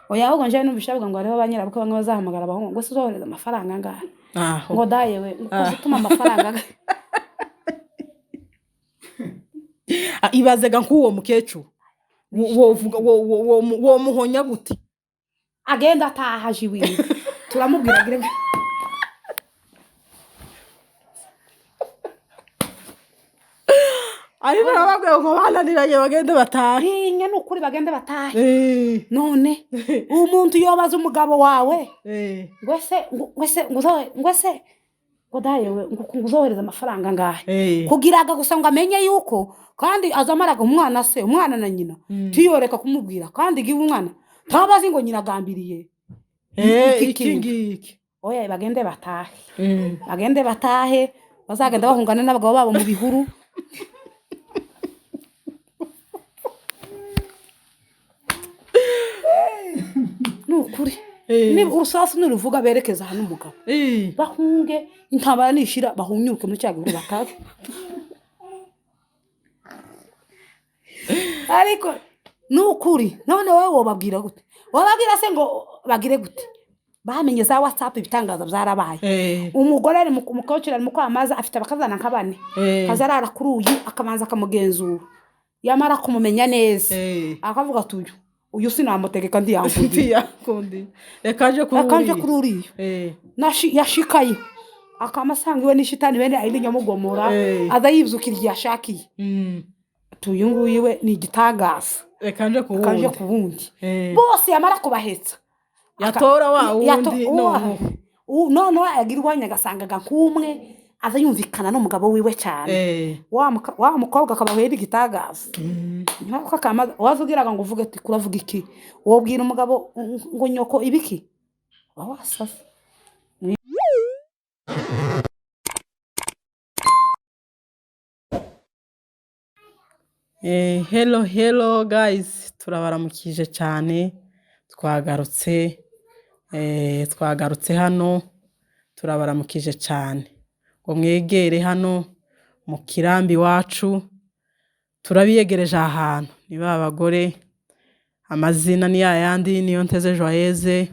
oya ahubwo nje n'ubishavuga ngo hariho abanyirabukwe bamwe bazahamagara abahungu ngo uzohereza amafaranga angahe aho ngo dayewe ngo utuma amafaranga angahe ibazega nk'uwo mukecuru wovuga wo muhonya gute agenda atahaje iwiwe turamubwira gire ari barababwiye ngo bananiranye bagende batahe inye n'ukuri bagende batahe none umuntu yobaza umugabo wawe ngwese ngo dayewe ngo uzohereza amafaranga angahe kugiraga gusa ngo amenye yuko kandi azamaraga umwana na nyina tiyoreka kumubwira kandi gihe umwana tabazi ngo nyina gambiriye iki ngiki oya bagende batahe bazagenda bahungana n'abagabo babo mu bihuru nukuri ni urusasu n'uruvuga berekeza hano umugabo bahunge intabara nishira bahunyuruke muri cyagihuru batahe ariko nukuri none wowe wobabwira gute wababwira se ngo bagire gute bamenye za WhatsApp ibitangaza byarabaye umugore ari mukocera mu kwamaza afite abakazana nk'abane kazarara kuri uyu akamanza akamugenzura yamara kumumenya neza akavuga tuyo uyu sinamutegeka ndi yakundi rekaje kuri uriyo yashikaye akamasanga iwe n'ishitani bene ayindi nyamugomora aza yivyukira yashakiye tuyu nguyu we ni igitagaza rekaje ku bundi bose yamara kubahetsa yatora wa wundi none yagira urwanya gasangaga kumwe aza yumvikana n'umugabo wiwe cyane wa mukobwa akabahuye n'igitagaza nkako kamaze wazugiraga ngo uvuge ati kuravuga iki wobwira umugabo ngo nyoko ibiki wasasa hello guys turabaramukije cyane twagarutse hano turabaramukije cyane ngo mwegere hano mu kirambi wacu turabiyegereje ahantu niba abagore amazina ni yayandi niyo nteze Joyeuse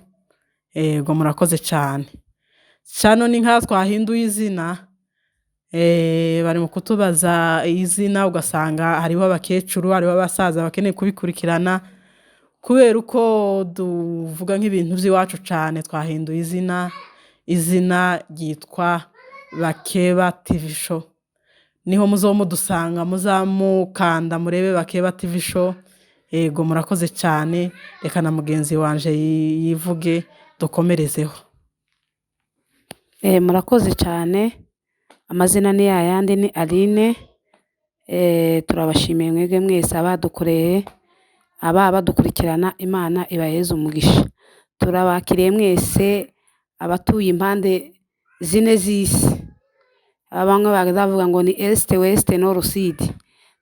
ngo murakoze cyane cyano ni nka twahinduye izina bari mu kutubaza izina ugasanga hariho abakecuru hariho abasaza bakeneye kubikurikirana kubera uko duvuga nk'ibintu by'iwacu cyane twahinduye izina ryitwa Bakeba TV show niho muzomudusanga muzamukanda murebe Bakeba TV show yego murakoze cyane reka na mugenzi wanje yivuge dukomerezeho murakoze cyane amazina ni yayandi ni Aline turabashimiye mwege mwese abadukoreye badukurikirana Imana ibaheze umugisha turabakiriye mwese abatuye impande zine z'isi bamwe bagavuga ngo ni Est West Nord Sud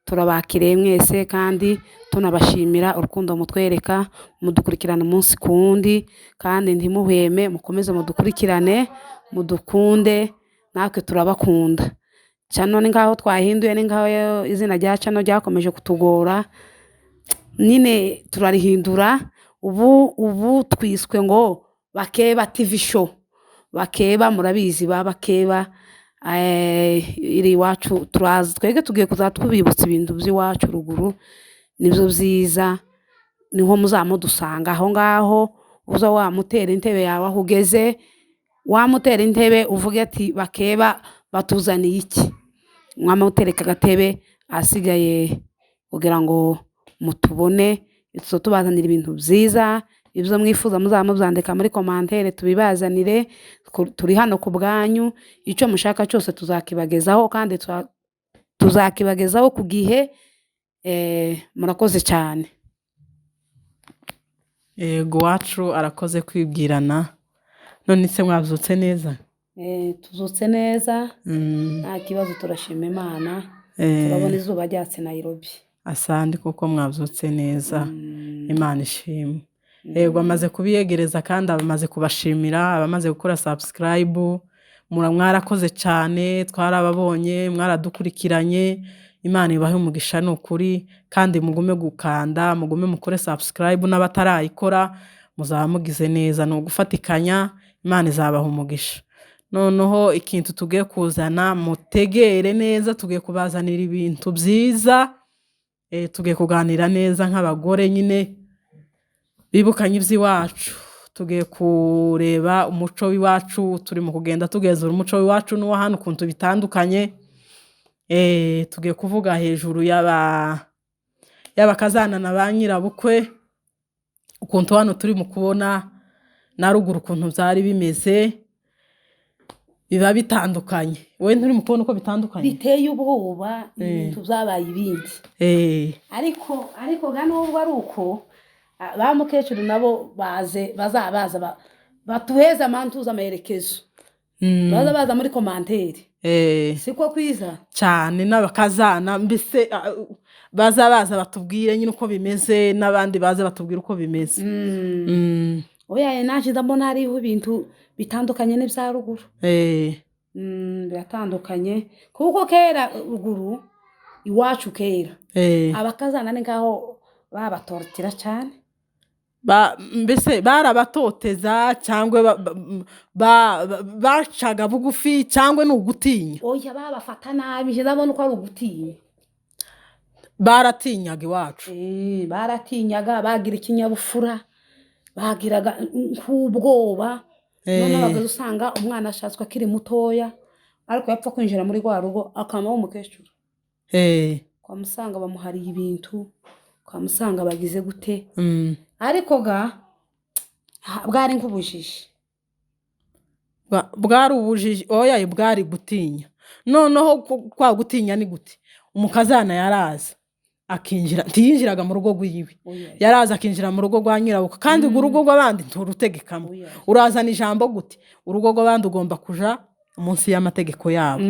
turabakiriye mwese kandi tunabashimira urukundo mutwereka mudukurikirana umunsi ku wundi kandi ntimuhweme mukomeze mudukurikirane mudukunde natwe turabakunda cyane ngaho twahinduye ngaho izina rya cano ryakomeje kutugora nyine turarihindura ubu twiswe ngo Bakeba TV show Bakeba murabizi Bakeba iri wacu turazi twege tugiye kuzatwibutsa ibintu by'iwacu ruguru nibyo byiza niho muzamudusanga aho ngaho uza wamutera intebe yawe aho ugeze wamutera intebe uvuge ati Bakeba batuzaniye iki mwamutereka agatebe asigaye kugira ngo mutubone tubazanira ibintu byiza ibyo mwifuza muzamubyandika muri commentaire tubibazanire turi hano ku bwanyu icyo mushaka cyose tuzakibagezaho kandi tuzakibagezaho ku gihe murakoze cyane yego wacu arakoze kwibwirana none se mwabyutse neza tuzutse neza nta kibazo turashima Imana turabona izuba ryatse Nairobi asandi kuko mwabyutse neza Imana ishimwe yego amaze kubiyegereza kandi abamaze kubashimira abamaze gukora subscribe mwarakoze cyane twarababonye mwaradukurikiranye Imana ibahe umugisha n'ukuri kandi mugume gukanda mugume mukore subscribe n'abatarayikora muzaba mugize neza, ni ugufatikanya, Imana izabaha umugisha. Noneho ikintu tugiye kuzana mutegere neza, tugiye kubazanira ibintu byiza, tugiye kuganira neza nk'abagore nyine bibukanye iby'iwacu, tugiye kureba umuco w'iwacu, turi mu kugenda tugenzura umuco w'iwacu n'uwa hano ukuntu bitandukanye. Tugiye kuvuga hejuru y'abakazana na ba nyirabukwe, ukuntu hano turi mu kubona na ruguru ukuntu byari bimeze, biba bitandukanye. Wowe nturi mu kubona uko bitandukanye? biteye ubwoba, ibintu byabaye ibindi. ariko ga nubwo ari uko, ba mukecuru nabo bazabaza batuheza amantuza amerekezo, baza muri komanteri, siko kwiza cyane. n'abakazana mbese baza batubwire nyine uko bimeze, n'abandi baze batubwire uko bimeze. oya naje ndabona hariho ibintu bitandukanye n'ibya ruguru. biratandukanye kuko kera ruguru iwacu kera abakazana ni ngaho babatorotira cyane, mbese barabatoteza cyangwa bacaga bugufi cyangwa ni ugutinya? oya babafata nabi, je ndabona uko ari ugutinya. baratinyaga iwacu. baratinyaga, bagira ikinyabufura, bagiraga nk'ubwoba. noneho bagaze usanga umwana ashatswe akiri mutoya, ariko yapfa kwinjira muri rwa rugo akamaho umukecuru. kwamusanga bamuhariye ibintu, kwamusanga bagize gute. ariko ga bwari nk'ubujiji. bwari ubujiji? oya bwari gutinya. noneho kwa gutinya ni gute? umukazana yaraza akinjira, ntiyinjiraga mu rugo rw'iwe, yaraza akinjira mu rugo rwa nyirabukwe, kandi urugo rw'abandi nturutegekamo. urazana ijambo gute? urugo rw'abandi ugomba kuja munsi y'amategeko yabo,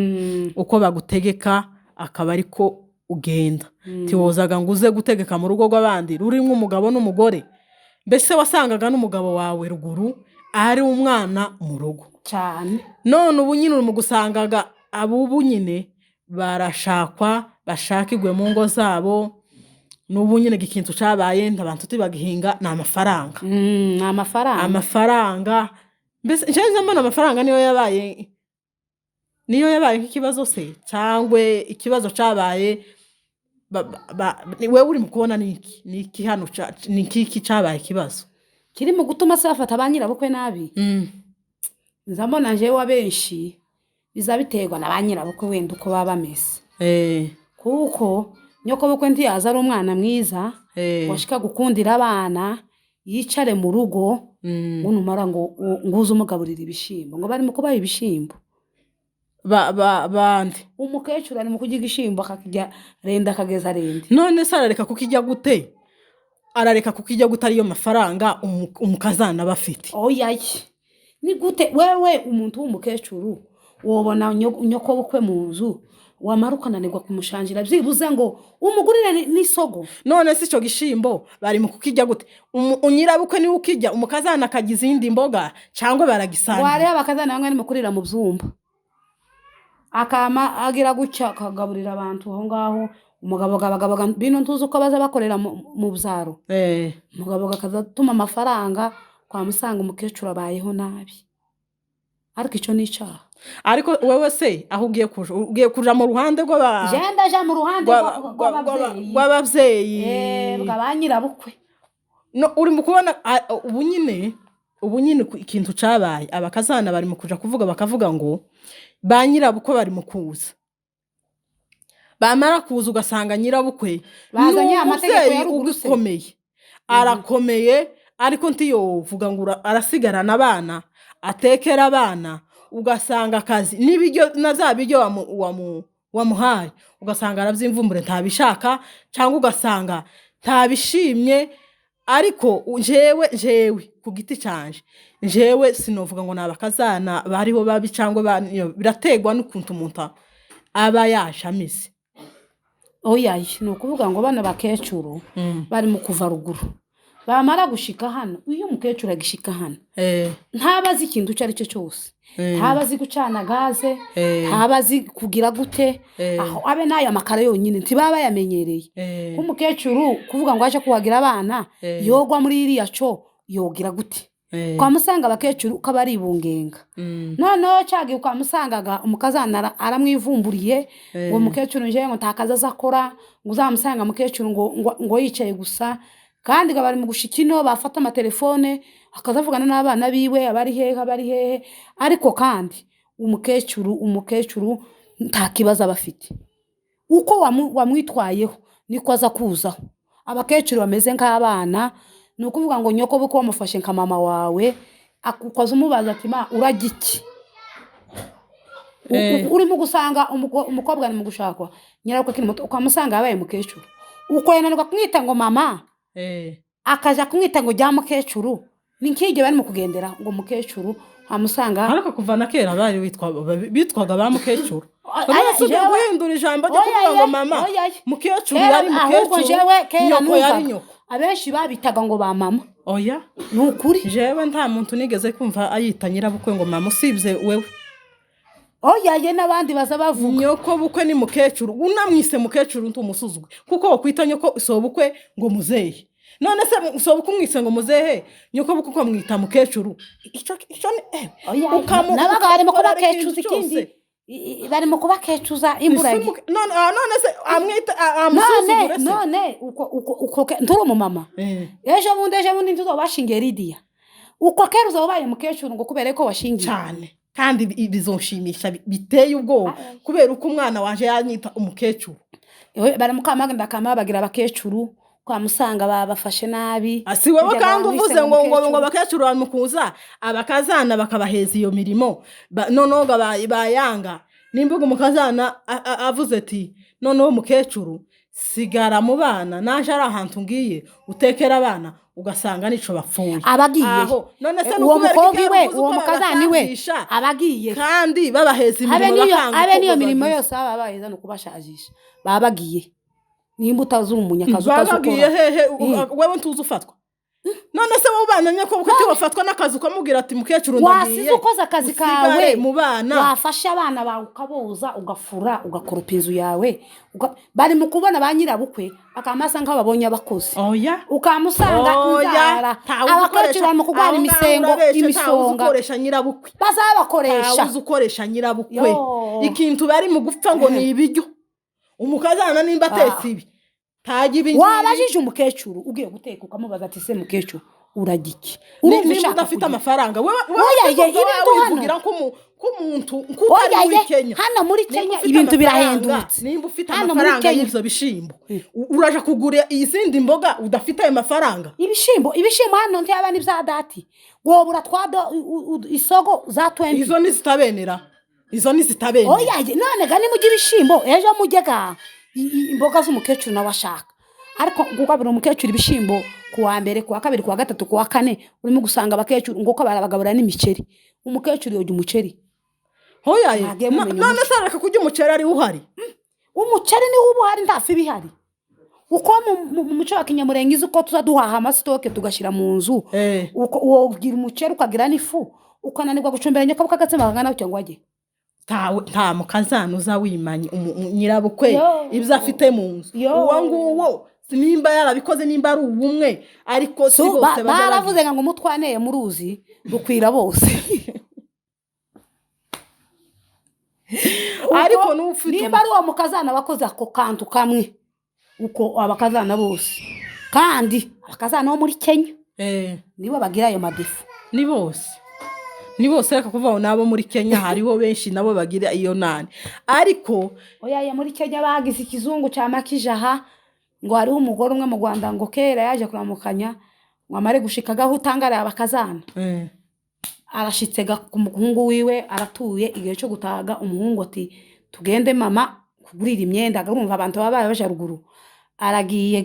uko bagutegeka akaba ariko ugenda. ntiwozaga ngo uze gutegeka mu rugo rw'abandi rurimo umugabo n'umugore. mbese wasangaga n'umugabo wawe ruguru ari umwana mu rugo cyane. none ubu nyine uri mu gusangaga abubu nyine barashakwa, bashakigwe mu ngo zabo. n'ubu nyine ikintu cyabaye ntabantu tubagihinga ni amafaranga. amafaranga mbese nshaka mbona amafaranga niyo yabaye nk'ikibazo se, cyangwa ikibazo cyabaye wewe uri mu kubona niki hano, niki cyabaye ikibazo kiri mu gutuma se bafata ba nyirabukwe nabi. nzambona jewe abenshi biza biterwa na ba nyirabukwe wenda uko baba bameze. kuko nyoko bukwe ntiyaza ari umwana mwiza washika gukundira abana, yicare mu rugo unumara ngo nguze umugaburira ibishimbo, ngo bari mu kubaha ibishimbo. bandi umukecuru ari mu kurya igishimbo akakijya renda akageza rende. none se arareka kukijya gute? arareka kukijya gute ariyo mafaranga umukazana bafite? oya ni gute wewe umuntu w'umukecuru wobona nyoko bukwe mu nzu wamara ukananirwa kumushangira, byibuze ngo umugurire n'isogo. none se icyo gishimbo bari mu kukijya gute? unyirabukwe niwe ukijya, umukazana akagiza izindi mboga cyangwa baragisangira? wareba abakazana bamwe nimukurira mu byumba, akama agira gutya akagaburira abantu aho ngaho. umugabo gabagabaga bino ntuzi uko baza bakorera mu byaro. umugabo akazatuma amafaranga, kwamusanga umukecuru abayeho nabi, ariko icyo ni icyaha. ariko wewe se aho ugiye kuja mu ruhande jenda ja mu ruhande rw'ababyeyi bwa nyirabukwe. uri mu kubona ubu nyine ikintu cyabaye, abakazana bari mu kuja kuvuga bakavuga ngo ba nyirabukwe bari mu kuza, bamara kuza ugasanga nyirabukwe bazanye amategeko ya ruguru ukomeye, arakomeye, ariko ntiyovuga ngo arasigarana abana, atekera abana, ugasanga akazi n'ibiryo na za biryo wamuhaye ugasanga arabyimvumbure ntabishaka, cyangwa ugasanga ntabishimye. ariko jewe ku giti cyanje, jewe sinovuga ngo nabakazana bariho babi cyangwa birategwa n'ukuntu umuntu aba yashameze. oya ni ukuvuga ngo bana bakecuru bari mu kuva ruguru, bamara gushika hano. uyu mukecuru agishika hano ntabazi ikintu icyo ari cyo cyose, ntabazi gucana gaze, ntabazi kugira gute, aho abe n'aya makara yonyine ntibaba yamenyereye. nk'umukecuru kuvuga ngo aje kuhagira abana yogwa muri iriya cyo yogira gute ukamusanga abakecuru uko aba ari ibungenga noneho cyagiye ukamusangaga umukazana aramwivumburiye ngo umukecuru nje ngo ntakaza azakora ngo uzamusanga umukecuru ngo yicaye gusa kandi bari mu gushikino bafata amatelefone akazavugana n'abana biwe abari hehe ariko kandi umukecuru nta kibazo abafite uko wamwitwayeho niko aza kuzaho abakecuru bameze nk'abana ni ukuvuga ngo nyoko buko wamufashe nka mama wawe akukoza umubaza ati ma uragiki urimo gusanga umukobwa ari mu gushakwa nyirako kiri muto ukamusanga yabaye mukecuru uko yananirwa kumwita ngo mama akaja kumwita ngo jya mukecuru ni nk'iryo bari mu kugendera ngo mukecuru amusanga ariko kuva na kera bari bitwaga ba mukecuru urasubiye guhindura ijambo ryo kuvuga ngo mama mukecuru yari mukecuru nyoko yari nyoko abenshi babitaga ngo ba mama oya nukuri jewe nta muntu nigeze kumva ayita nyirabukwe ngo mama usibye wewe oya ye nabandi baza bavuga nyoko bukwe ni mukecuru unamwise mukecuru ntumusuzugwe kuko wakwita nyoko sobukwe ngo muzehe none se sobukwe umwise ngo muzehe nyoko bukwe ko mwita mukecuru ico nabaga barimo kuba kecuza ikindi barimo kuba kecuza imburagi none se amwita amusuzugure se none uko nduru mu mama ejo bundi ntuzobashingiye Lydia uko kera uzobaye mukecuru ngo kubera ko washingiye cyane kandi bizonshimisha biteye ubwoba kubera uko umwana waje yanyita umukecuru baramukamaga ndakama bagira abakecuru kwamusanga babafashe nabi asi wowe kandi uvuze ngo abakecuru bamukuza abakazana bakabaheza iyo mirimo noneho bayanga nimbuga umukazana avuze ati noneho mukecuru sigara mu bana naje ari ahantu ngiye utekera abana ugasanga nico bapfuye abagiye none se uwo mukobwa we uwo mukazani we abagiye kandi babaheza imirimo bakanga abe niyo mirimo yose babaheza no kubashajisha babagiye nimba utazumunya akazi babagiye hehe wewe ntuzi ufatwa none se wowe ubana ko bukuti wafatwa n'akazi ukamubwira ati mukecuru ndagiye wasize ukoza akazi kawe mu bana wafasha abana bawe ukaboza ugafura ugakoropa inzu yawe bari mu kubona ba nyirabukwe akamasa nka babonye abakozi oya ukamusanga inzara abakecuru barimo kugwara imisonga ukoresha nyirabukwe bazabakoresha ukoresha nyirabukwe ikintu bari mu gupfa ngo ni ibiryo umukazana nimba atetse ibi wabajije umukecuru ugiye guteka ukamubaza ati se mukecuru uragiki nimba udafite amafaranga wivugira ko umuntu nk'utari muri Kenya hano muri Kenya ibintu birahendutse nimba ufite amafaranga y'ivyo bishimbo uraja kugura izindi mboga udafite ayo mafaranga ibishimbo hano ntiyaba n'ivya dati wobura twado isogo za 20 izo ni zitabenera oya none gani mugira ibishimbo ejo mujyega imboga z'umukecuru nawashaka ariko gukabira umukecuru ibishimbo kuwa mbere kuwa kabiri kuwa gatatu kuwa kane urimo gusanga abakecuru ngo ko barabagabura n'imiceri umukecuru yoje umuceri hoya none saraka kujya umuceri ari uhari umuceri ni ubuhari ndafi bihari uko mu muco wa Kinyamurengiza uko tuzaduhaha amastoke tugashira mu nzu uko wogira umuceri ukagira n'ifu ukananirwa gucumbera nyoko bukagatsema bangana cyo ngwaje nta mukazana uzawimanye nyirabukwe ibyo afite mu nzu uwo nguwo nimba yarabikoze nimba ari ubumwe ariko si bose baravuze ngo umutwaneye mu ruzi rukwira bose ariko n'ufite nimba ari uwo mukazana bakoze ako kantu kamwe uko abakazana bose kandi abakazana bo muri Kenya nibo bagira ayo madefu ni bose reka kuvaho nabo muri Kenya hariho benshi nabo bagira iyo nane ariko oya muri Kenya bagize ikizungu cya makijaha ngo hariho umugore umwe mu Rwanda ngo kera yaje kuramukanya ngo amare gushikagaho utangara abakazana arashitsega ku muhungu wiwe aratuye igihe cyo gutaga umuhungu ati tugende mama kugurira imyenda garumva abantu baba baje ruguru aragiye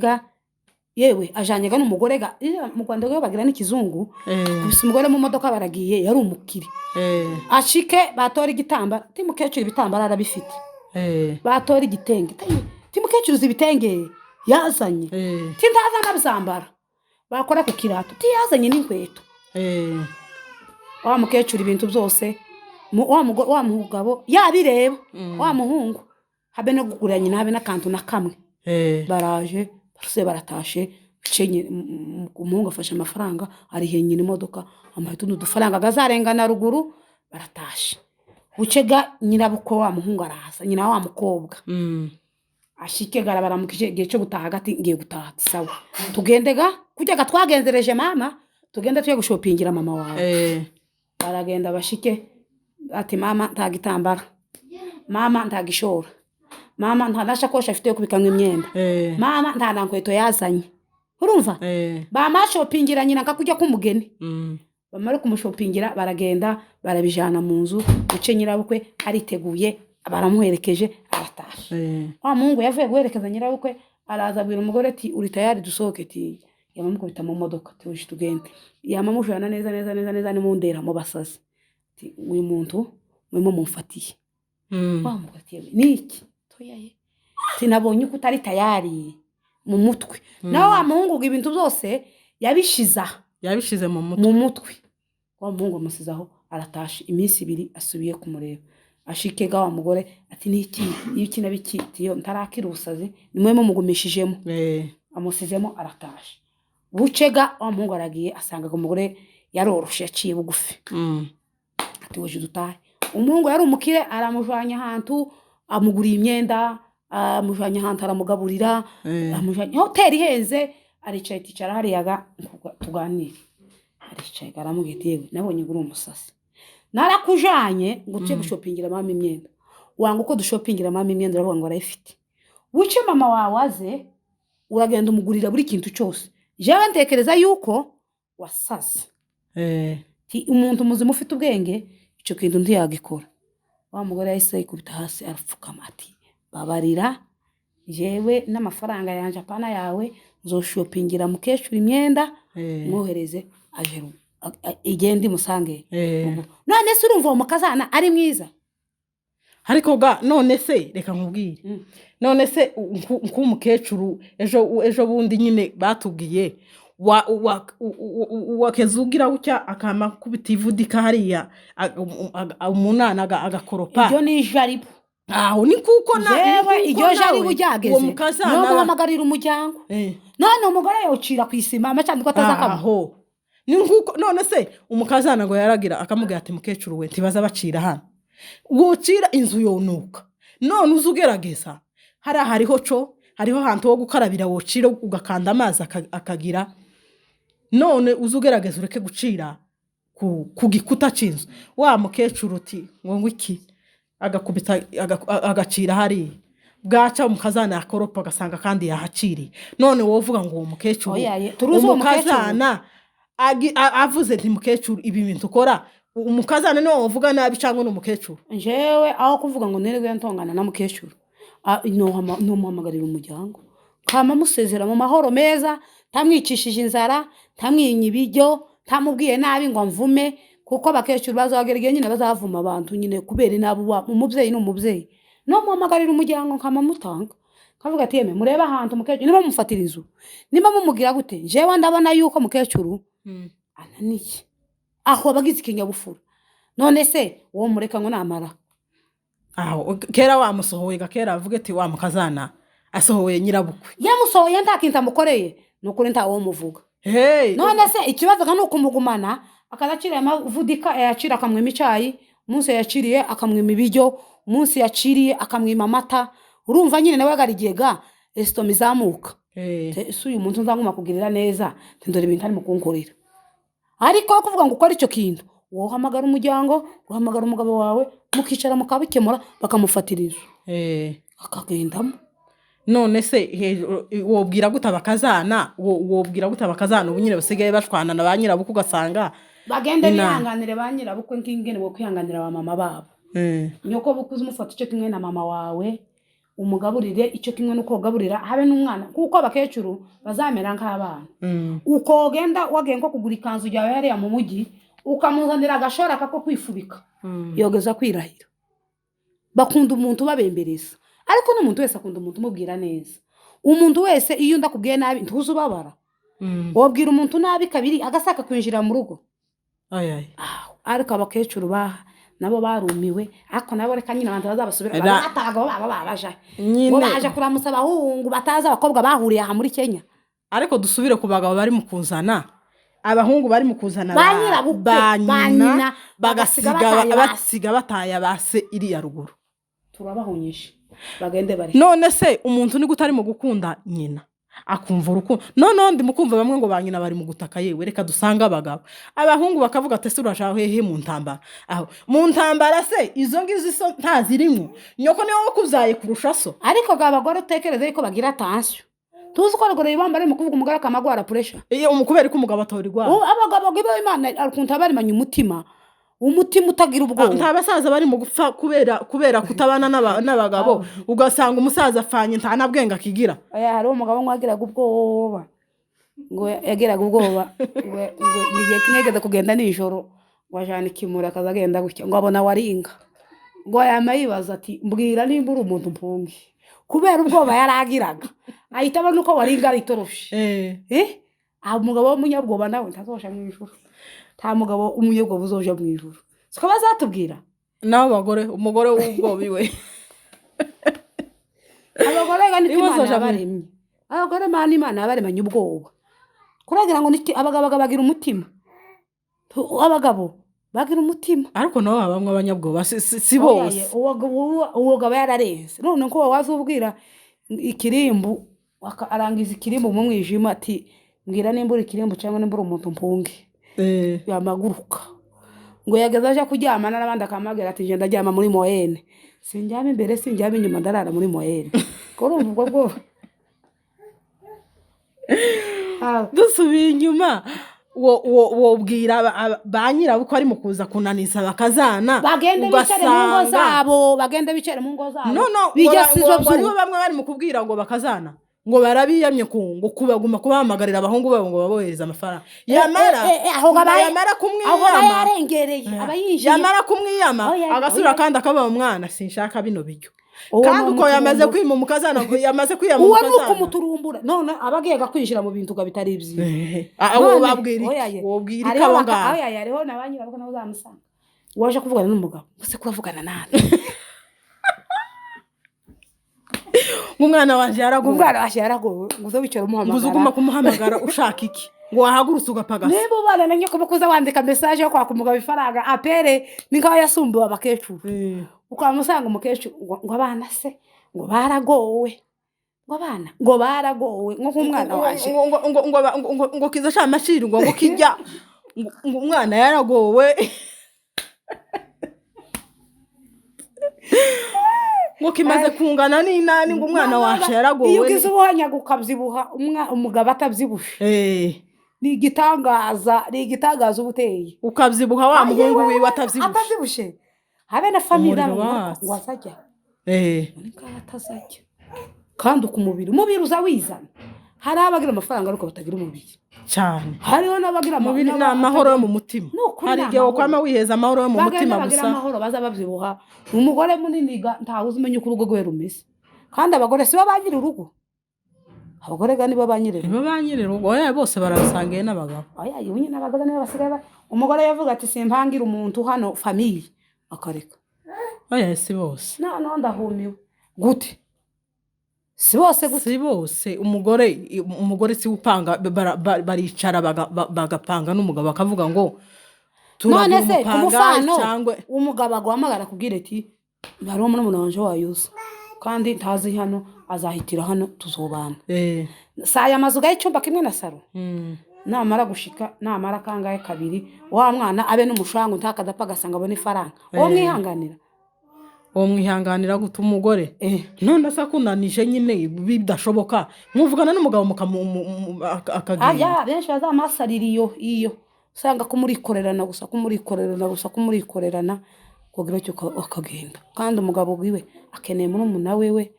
yewe ajanyega n'umugore ga mu Rwanda go bagira n'ikizungu kubisa umugore mu modoka baragiye yari umukiri ashike batora igitambara timukecuru ibitambara arabifite batora igitenge timukecuru zibitenge yazanye tindaza nabizambara bakora ku kirato tiyazanye n'inkweto wa mukecuru ibintu byose wa mugabo yabireba wa muhungu habe no guguranya nabe nakantu na kamwe baraje bose baratashe umuhungu afashe amafaranga arihe nyina imodoka amuha utundi dufaranga agazarengana ruguru baratashe bucega nyirabukwe wa muhungu araza nyina wa mukobwa ashike garabara mu gihe cyo gutaha hagati ngiye gutaha sawa tugendega kujyaga twagenzereje mama tugenda tuye gushopingira mama wawe baragenda bashike ati mama ntagitambara mama ntagishora mama nta nashakoshi afite yo kubikamwa imyenda mama nta nankweto yazanye urumva bama shopingira nyina akakujya kumugeni bamara kumushopingira baragenda barabijana mu nzu uce nyirabukwe ariteguye baramuherekeje aratasha wa mungu yavuye guherekeza nyirabukwe araza abwira umugore ati uri tayari dusohoke ati yamamukubita mu modoka tuje tugende yamamujana neza ni mundera mu basazi ati uyu muntu mwimo mumfatiye wa mugore ati niki toyaye sinabonye ko utari tayari mu mutwe nawe wa mungu ibintu byose yabishize mu mutwe wa mungu amusizaho aratasha iminsi 2 asubiye kumureba ashikega wa mugore ati niki ibiki nabiki tiyo ntarakira ubusazi nimwe mugumishijemo amusizemo aratasha bucega wa mungu aragiye asanga umugore yaroroshe yaciye bugufi ati woje dutahe umungu yari umukire aramujanya ahantu amuguriye imyenda amujanya ahantu aramugaburira amujanya hoteli henze aricaye ticara hariyaga tuganire aricaye aramubwira yewe nabonye guri umusasi narakujanye ngo uce gushopingira mama imyenda wanga uko dushopingira mama imyenda uravuga ngo arayifite wice mama wawe aze uragenda umugurira buri kintu cyose jewe ntekereza yuko wasaze ti umuntu muzima ufite ubwenge ico kintu ntiyagikora wa mugore yahise yikubita hasi arapfukama ati babarira jewe n'amafaranga yanje apana yawe nzoshopingira mukecuru imyenda mwohereze ajeru igende musange none se urumva umukazana ari mwiza ariko ga none se reka nkubwire none se nk'umukecuru ejo bundi nyine batubwiye wakezugira ucya akama kubitivudika hariya umunana agakoropa ibyo ni jaribu aho ni kuko yewe iryo jaribu ryageze no guhamagarira umuryango none umugore yocira kwisima amacandi ko atazakama ni nkuko none se umukazana ngo yaragira akamubwira ati mukecuru we tibaza bacira hano wocira inzu yonuka none uzugerageza hariho hantu ho gukarabira wocira ugakanda amazi akagira none uzugerageza ureke gucira ku gikuta cy'inzu wa mukecuru uti ngo iki agakubita agacira hari bwaca umukazana yakoropa agasanga kandi yahaciriye none wovuga ngo uwo mukecuru umukazana avuze nti mukecuru ibi bintu ukora umukazana niwe wovuga nabi cyangwa n'umukecuru jewe aho kuvuga ngo nerwe ntongana na mukecuru no muhamagarira umuryango kama musezera mu mahoro meza tamwicishije inzara tamwinye ibiryo tamubwiye nabi ngo mvume kuko bakecuru bazagerege nyine bazavuma abantu nyine kubera nabo umubyeyi n'umubyeyi no muhamagarira umuryango kama mutanga kavuga ati yeme mureba ahantu mukecuru niba mufatira inzu niba mumugira gute jewe ndabona yuko mukecuru ananiye aho bagize ikinyabufura none se uwo mureka ngo namara aho kera wamusohoye gakera avuga ati wa mukazana asohoye nyirabukwe yamusohoye ntakinta mukoreye nukuri nta wo muvuga none se ikibazo kandi ukumugumana akazakira amavudika yacira akamwima icyayi umunsi yaciriye akamwima ibiryo umunsi yaciriye akamwima amata urumva nyine nawe garigega esitoma izamuka ese uyu muntu nzanguma kugirira neza ndore ibintu ari mukunkorera ariko kuvuga ngo ukora icyo kintu wohamagara umuryango uhamagara umugabo wawe mukicara mukabikemura bakamufatira inzu akagendamo none se wobwira gute abakazana ubu nyine basigaye bashwana na ba nyirabukwe ugasanga bagende bihanganire ba nyirabukwe nk'ingene bo kwihanganira ba mama babo nyoko bukuze umufata icyo kimwe na mama wawe umugaburire icyo kimwe nuko ugaburira habe n'umwana kuko abakecuru bazamera nk'abana uko genda wagiye nko kugura ikanzu yawe yariya mu mujyi ukamuzanira agashora kako kwifubika yogeza kwirahira bakunda umuntu babembereza ariko n'umuntu wese akunda umuntu umubwira neza umuntu wese iyo ndakubwiye nabi ntuzi ubabara wabwira umuntu nabi kabiri agasaka kwinjira mu rugo ariko abakecuru nabo barumiwe ariko nabo reka nyine abantu bazabasubira bataga baba babaje ngo baje kuramusa abahungu bataza abakobwa bahuriye aha muri Kenya ariko dusubire ku bagabo bari mu kuzana abahungu bari mu kuzana Ba nyirabukwe, ba nyina, bagasiga basiga bataye base iriya ruguru. turabahunyije bagende bari None se umuntu ni gutari mu gukunda nyina akumva urukundo, noneho ndi mukumva bamwe ngo ba nyina bari mu gutaka, yewe reka dusanga abagabo abahungu bakavuga ati ese urashaka hehe mu ntambara, aho mu ntambara se izo ngizo so ntazirimo, nyoko niwe wakuzaye kurusha so. ariko ga abagore utekereze yuko bagira tension tuzi ko abagore bambara mu kuvuga umugore akamagwara pressure Iyo umukubera ko umugabo atora igwara, abagabo gibe Imana akunta barimanya umutima utagira ubwoba. nta basaza bari mu gupfa kubera kutabana n'abagabo, ugasanga umusaza afanye nta na bwenga akigira. Aya hari umugabo mwagiraga ubwoba ngo yagiraga ubwoba ngo nigiye kinegeze kugenda nijoro wajana ikimura akazagenda gutya ngo abona waringa ngo yamayibaza ati mbwira nimba uri umuntu mpungi kubera ubwoba yaragiraga ahita abona uko waringa ari torofye umugabo w'umunyabwoba nawe ntazosha mu ijuru, nta mugabo umunyabwoba uzoja mu ijuru siko bazatubwira naho abagore umugore w'ubwoba iwe abagore gani Imana yabaremye, abagore Imana yabaremanye ubwoba kuragira ngo abagabo bagira umutima, abagabo bagira umutima, ariko nabo bamwe abanyabwoba si bose. uwo gabo yararenze none ko wazubwira ikirimbu arangiza ikirimbu mu mwijima ati mbwira nimba uri ikirimbu cyangwa nimba uri umuntu mpungi yamaguruka ngo yageze aje kuryamana n'abandi akamagera ati je ndaryama muri moyenne, sinjyama imbere sinjyama inyuma ndarara muri moyenne ko urumva ubwo dusubiye inyuma wobwira ba nyirabukwe ari mu kuza kunaniza bakazana bagende bicare mu ngo zabo, bagende bicare mu ngo zabo bijyasizwe bamwe bari mu kubwira ngo bakazana ngo barabiyamye ngo kubaguma kubahamagarira abahungu babo ngo babohereza amafaranga, yamara kumwiyama agasura kandi akaba umwana sinshaka bino biryo kandi uko yamaze kwima umukazana yamaze kwiyama umukazana uwo nuko muturumbura none abagiye kwinjira mu bintu bitari ibyiza abo babwira iki wobwira ikabo ngaho hariho nabanyirabukwe nabo zamusanga waje kuvugana n'umugabo ese kuravugana nande umwana wanje yaragowe nguzo bicara umuhamagara nguzuguma kumuhamagara ushaka iki ngo wahagurutse ugapagasa niba ubana na nyoko bakuza wandika message yo kwaka umugabo ifaranga apere ningaho yasumbuwe abakecuru ukamusanga umukecuru ngo abana se ngo baragowe ngo baragowe ngo umwana waje ngo kiza sha mashiri ngo kijya ngo umwana yaragowe ngo kimaze kungana n'inani ngo umwana wacu yaragowe. Iyo ugize ubuhanya gukabyibuha umugabo atabyibushe ni igitangaza ubuteye ukabyibuha wa muhungu wiwe atabyibushe habe na famille ngo azajya atazajya kandi umubiri uza wizana, hari abagira amafaranga ariko batagira umubiri cyane, hariho n'abagira umubiri n'amahoro yo mu mutima, hari igihe ukwama wiheza amahoro yo mu mutima gusa amahoro baza babyibuha umugore munini ntawe uzimenya uko urugo rwe rumeze, kandi abagore si bo bagira urugo, abagore gani bo banyirira urugo bose barasangiye n'abagabo nyine n'abagore nibo basigaye umugore yavuga ati simpangira umuntu hano famille akareka si bose ndahumiwe gute si bose umugore si upanga baricara bagapanga n'umugabo bakavuga ngo none se ku mufano umugabo aguhamagara kubwira ati hariho umuntu wanje wayuza kandi ntazi hano azahitira hano tuzobana saya amazu y'icyumba kimwe na saro namara gushika namara kangahe kabiri wa mwana abe n'umushango ntakadapfa gasanga abone ifaranga uwo mwihanganira guta umugore none asa kunanije nyine bidashoboka muvugana n'umugabo akagira benshi bazamasarira iyo usanga kumurikorerana kugira cyo akagenda, kandi umugabo wiwe akeneye murumuna wewe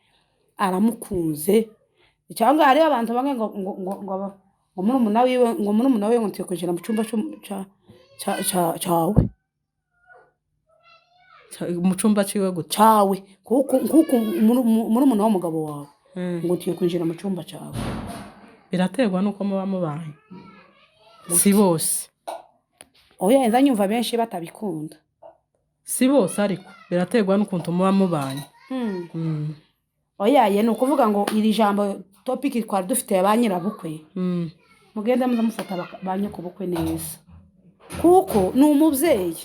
aramukunze, cyangwa hari abantu bamwe ngo murumuna wiwe ngo ntiye kwinjira mu cyumba cyawe mu cyumba ciwe gute cyawe kuko murumuna w'umugabo wawe ngo ntiye kwinjira mu cyumba cyawe, biraterwa nuko muba mubanye si bose nza nyumva benshi batabikunda si bose ariko biraterwa n'ukuntu muba mubanye ni ukuvuga ngo iri jambo topic twari dufite ba nyirabukwe mugende muza mufata ba nyokobukwe neza kuko ni umubyeyi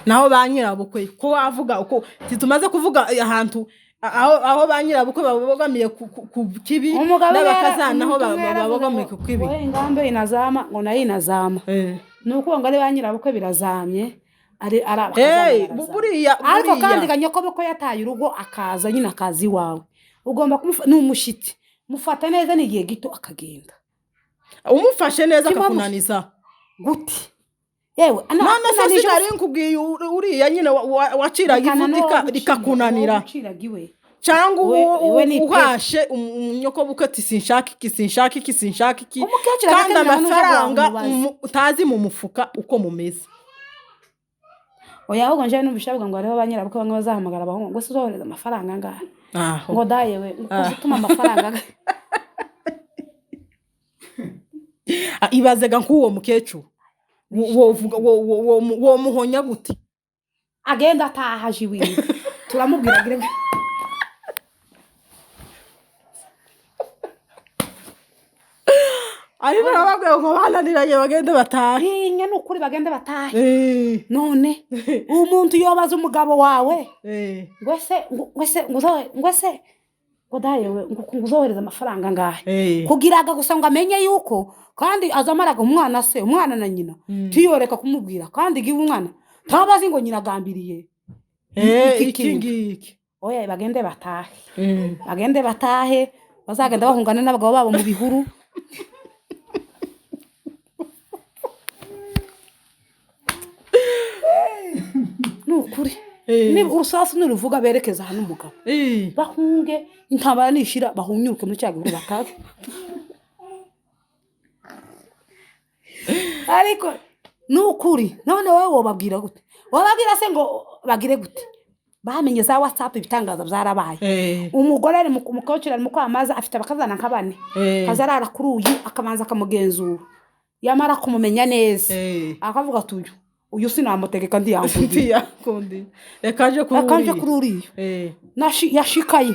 naho ba nyirabukwe ko wavuga uko tumaze kuvuga ahantu aho ba nyirabukwe babogamiye ku kibi n'abakazana aho babogamiye ku kibi ingando inazama ngo nayo inazama nuko ngo ari ba nyirabukwe birazamye ari buriya ariko kandi ganyokobukwe yataye urugo akaza nyine akazi wawe ugomba ni umushitsi mufata neza n'igihe gito akagenda umufashe neza akakunaniza gute yewe none se sinari nkubwiye uriya nyine waciraga ivutika rikakunanira cyangwa uhashe umunyokobukwe ati sinshaka iki kandi amafaranga utazi mu mufuka uko mumeze oya ahubwo nje n'ubishabwa ngo hariho banyirabukwe bamwe bazahamagara abahungu ngo se uzohereza amafaranga ngahe ngo dayewe utuma amafaranga ibazega nk'uwo mukecuru wo muhonya gute agenda atahaje iwiwe turamubwira gire ariko nababwiye ngo bananiranye bagende batahe nye n'ukuri bagende batahe none umuntu yobaza umugabo wawe ngwese ngo dayewe ngo uzohereza amafaranga ngahe kugiraga gusa ngo amenye yuko kandi azamaraga umwana se umwana na nyina tiyoreka kumubwira kandi giwe umwana tabazi ngo nyina gambiriye iki oya bagende batahe bazagenda bahungana n'abagabo babo mu bihuru nukuri ni urusasu n'uruvuga berekeza hano umugabo bahunge intambara nishira bahunyuruke muri cyagihuru batahe ariko nukuri none wowe wobabwira gute wababwira se ngo bagire gute bamenye za WhatsApp ibitangaza byarabaye umugore ari mukocera mu kwamaza afite abakazana nk'abane kazarara kuri uyu akabanza akamugenzura yamara kumumenya neza akavuga tuyo uyu sinamutegeka ndi yakundi rekaje kuri uriyo yashikaye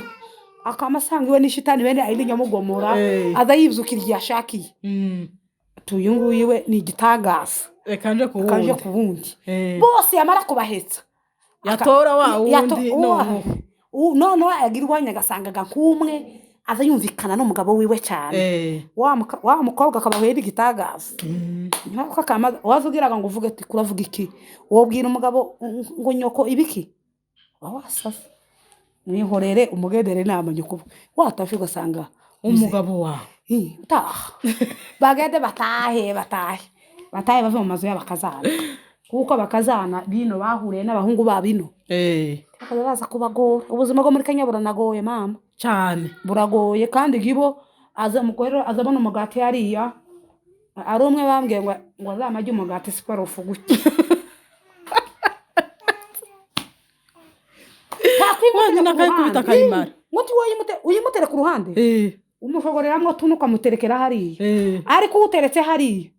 akamasanga iwe n'ishitani bene ayindi nyamugomora aza yibyukira yashakiye tuyu nguyu we ni igitangasa kanje ku wundi bose yamara kubahetsa yatora wa wundi none yagirwanya gasangaga kumwe aza yumvikana n'umugabo wiwe cyane wa mukobwa akabahuye n'igitangasa nkako kamaza wazugiraga ngo uvuge ati kuravuga iki wobwira umugabo ngo nyoko ibiki wasasa mwihorere umugedere nama nyoko watafi gasanga umugabo wa bagende batahe bave mu mazu y'abakazana kuko abakazana bino bahuriye n'abahungu ba bino bakaza kubagora ubuzima bwo muri Kenya buranagoye mama cyane buragoye kandi gibo azabona umugati hariya ari umwe bambwiye ngo azamajye umugati siporo ufuguke nakayikubita kayimara muti uyimutere ku ruhande umushogoreramo tunuka muterekera hariya ariko uteretse hariya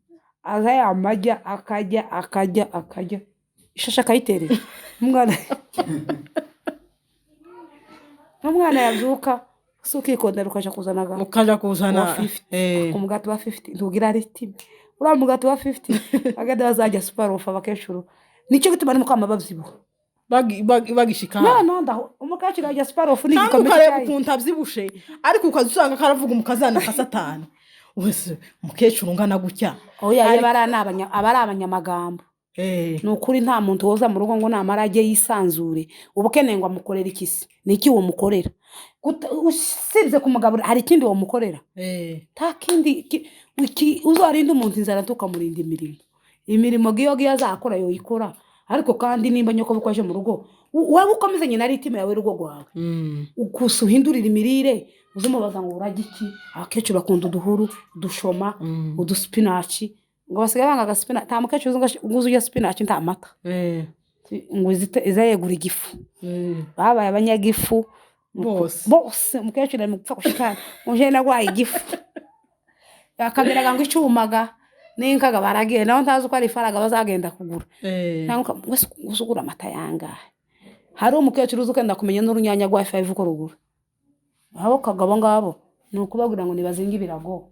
aza yamajya akajya ishasha kayiterera umwana yabyuka ukikondera ukaja kuzana umugati wa 50 ntugira ritime uriya mugati wa 50 agenda bazajya superofa abakecuru nicyo gituma ni mukama babyibuha bagishikana ndaho umukecuru ajya superofa n'igikombe cyayi ukuntu abyibushe ariko ukazusanga karavuga umukazana ka satani wese umukecuru ngana gutya oya abari abanyamagambo nukuri nta muntu woza mu rugo ngo namarage yisanzure ubukeneye ngo amukorera ikisi niki wo mukorera usibye kumugabura hari ikindi wo mukorera ta kindi uzarinda umuntu inzara tukamurinda imirimo giyo azakora yo ikora ariko kandi nimba nyoko bukwaje mu rugo wowe ukomeze nyina ritime yawe rugo rwawe ukusuhindurira imirire uzimubaza ngo urage iki abakecuru bakunda uduhuru udushoma uduspinachi ngo basigaye banga gaspina ta mukecuru nguzu ya spinachi nta mata ngo izayegura igifu babaye abanyagifu bose mukecuru ari mupfa kushikana unje nagwaye igifu yakameraga ngo icumaga n'inkaga baragiye naho ntazi uko ari ifaraga bazagenda kugura ntanguka usugura amata yangahe hari umukecuru uzukenda kumenya n'urunyanya rwa 5 uko rugura abo kagabo ngabo ni ukubabwira ngo nibazinge ibirago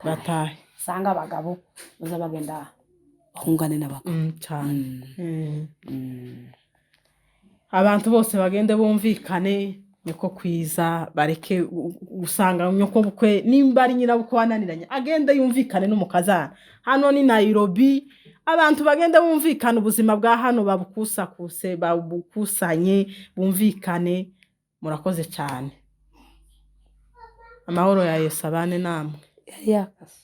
batahe usanga abagabo baza bagenda bahungane n'abagabo cyane abantu bose bagende bumvikane nyoko kwiza bareke usanga nyoko bukwe nimba ari nyirabukwe wananiranye agende yumvikane n'umukazana hano ni Nairobi abantu bagende bumvikane ubuzima bwa hano babukusanye bumvikane murakoze cyane amahoro ya Yesu abane namwe yakase